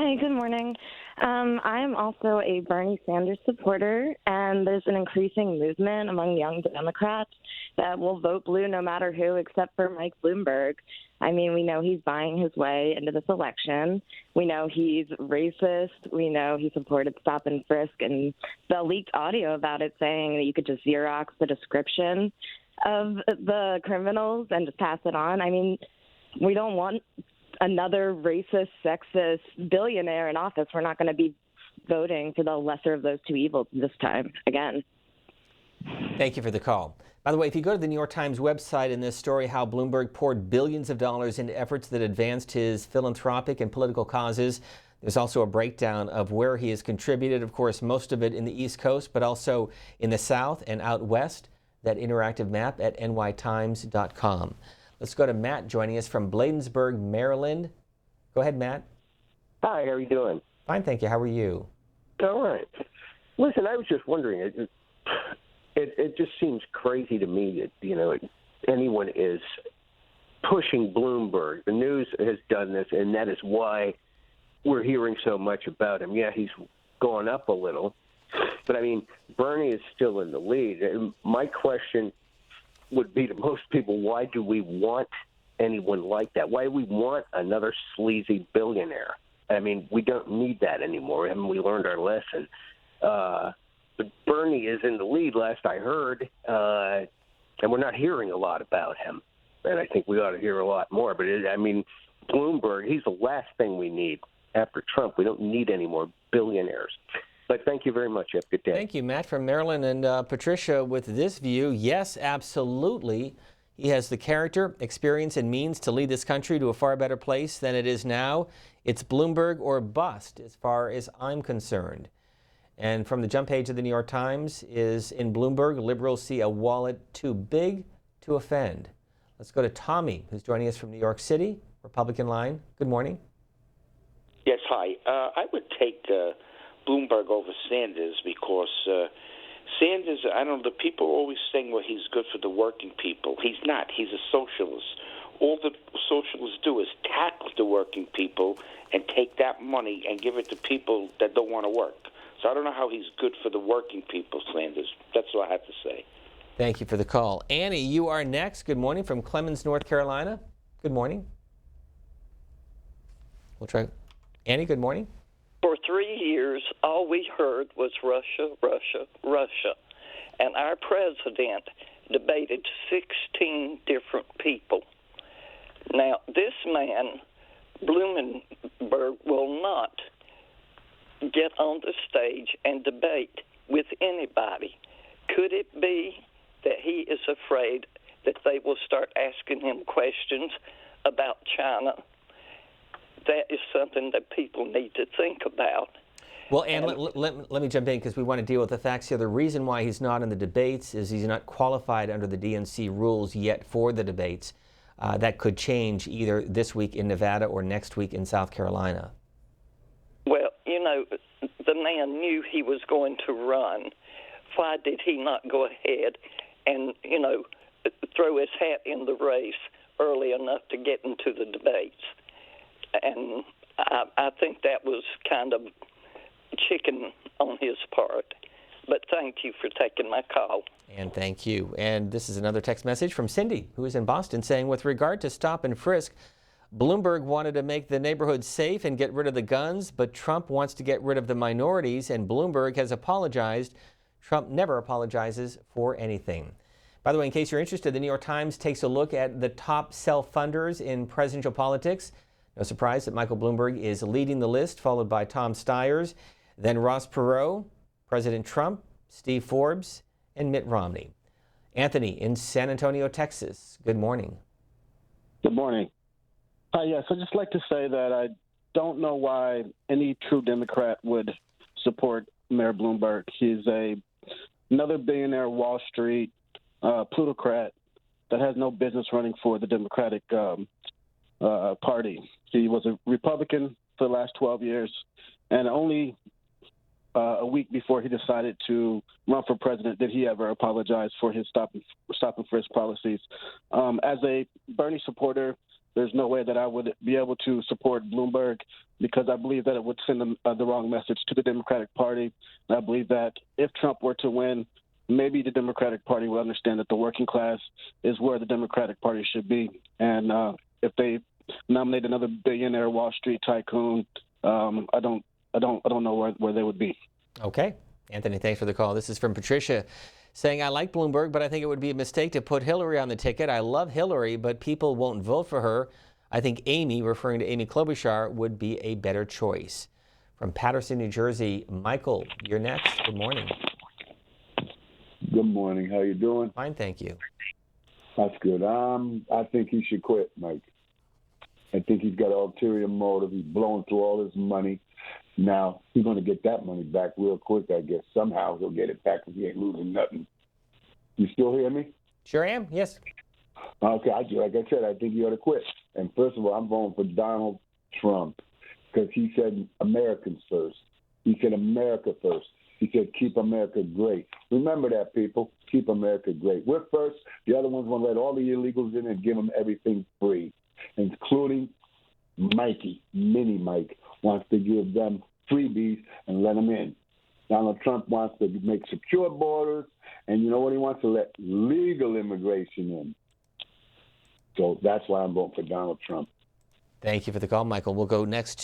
Hi, good morning. I am also a Bernie Sanders supporter, and there's an increasing movement among young Democrats that will vote blue no matter who except for Mike Bloomberg. I mean, we know he's buying his way into this election. We know he's racist. We know he supported stop and frisk, and the leaked audio about it saying that you could just Xerox the description of the criminals and just pass it on. I mean, we don't want another racist, sexist billionaire in office. We're not going to be voting for the lesser of those two evils this time again. Thank you for the call. By the way, if you go to the New York Times website, in this story, how Bloomberg poured billions of dollars into efforts that advanced his philanthropic and political causes, there's also a breakdown of where he has contributed. Of course, most of it in the East Coast, but also in the South and out West. That interactive map at nytimes.com. Let's go to Matt joining us from Bladensburg, Maryland. Go ahead, Matt. Hi, how are you doing? Fine, thank you. How are you? All right. Listen, I was just wondering, it just seems crazy to me that, anyone is pushing Bloomberg. The news has done this, and that is why we're hearing so much about him. Yeah, he's gone up a little, but, I mean, Bernie is still in the lead. And my question would be to most people, why do we want anyone like that? Why do we want another sleazy billionaire? I mean, we don't need that anymore. Haven't we learned our lesson? But Bernie is in the lead, last I heard, and we're not hearing a lot about him. And I think we ought to hear a lot more. But, Bloomberg, he's the last thing we need after Trump. We don't need any more billionaires. But thank you very much. Have a good day. Thank you, Matt from Maryland. And Patricia, with this view, yes, absolutely. He has the character, experience, and means to lead this country to a far better place than it is now. It's Bloomberg or bust, as far as I'm concerned. And from the jump page of the New York Times is, in Bloomberg, liberals see a wallet too big to offend. Let's go to Tommy, who's joining us from New York City, Republican line. Good morning. Yes, hi. I would take Bloomberg over Sanders because Sanders, I don't know, the people are always saying, well, he's good for the working people. He's not. He's a socialist. All the socialists do is tax the working people and take that money and give it to people that don't want to work. So I don't know how he's good for the working people, Sanders. That's what I have to say. Thank you for the call. Annie, you are next. Good morning from Clemens, North Carolina. Good morning. We'll try. Annie, good morning. For 3 years, all we heard was Russia, Russia, Russia. And our president debated 16 different people. Now, this man, Bloomberg, will not get on the stage and debate with anybody. Could it be that he is afraid that they will start asking him questions about China? That is something that people need to think about. Well, and let me jump in because we want to deal with the facts here. The reason why he's not in the debates is he's not qualified under the DNC rules yet for the debates. That could change either this week in Nevada or next week in South Carolina. Well, the man knew he was going to run. Why did he not go ahead and, throw his hat in the race early enough to get into the debates? And I think that was kind of chicken on his part. But thank you for taking my call. And thank you. And this is another text message from Cindy, who is in Boston, saying, with regard to stop and frisk, Bloomberg wanted to make the neighborhood safe and get rid of the guns, but Trump wants to get rid of the minorities, and Bloomberg has apologized. Trump never apologizes for anything. By the way, in case you're interested, the New York Times takes a look at the top self-funders in presidential politics. No surprise that Michael Bloomberg is leading the list, followed by Tom Steyers, then Ross Perot, President Trump, Steve Forbes, and Mitt Romney. Anthony in San Antonio, Texas. Good morning. Good morning. Yes, I'd just like to say that I don't know why any true Democrat would support Mayor Bloomberg. He's another billionaire Wall Street plutocrat that has no business running for the Democratic Party. He was a Republican for the last 12 years, and only a week before he decided to run for president did he ever apologize for his stop and frisk policies. As a Bernie supporter, there's no way that I would be able to support Bloomberg because I believe that it would send the wrong message to the Democratic Party. And I believe that if Trump were to win, maybe the Democratic Party will understand that the working class is where the Democratic Party should be. And if they nominate another billionaire Wall Street tycoon, I don't know where they would be. Okay. Anthony, thanks for the call. This is from Patricia saying, I like Bloomberg, but I think it would be a mistake to put Hillary on the ticket. I love Hillary, but people won't vote for her. I think Amy, referring to Amy Klobuchar, would be a better choice. From Paterson, New Jersey, Michael, you're next. Good morning. Good morning. How you doing? Fine, thank you. That's good. I think he should quit, Mike. I think he's got an ulterior motive. He's blowing through all his money. Now, he's going to get that money back real quick, I guess. Somehow he'll get it back if he ain't losing nothing. You still hear me? Sure am, yes. Okay, like I said, I think he ought to quit. And first of all, I'm voting for Donald Trump because he said Americans first. He said America first. He said keep America great. Remember that, people. Keep America great. We're first. The other ones want to let all the illegals in and give them everything free, including Mikey, Mini Mike, wants to give them freebies and let them in. Donald Trump wants to make secure borders, and you know what? He wants to let legal immigration in. So that's why I'm voting for Donald Trump. Thank you for the call, Michael. We'll go next to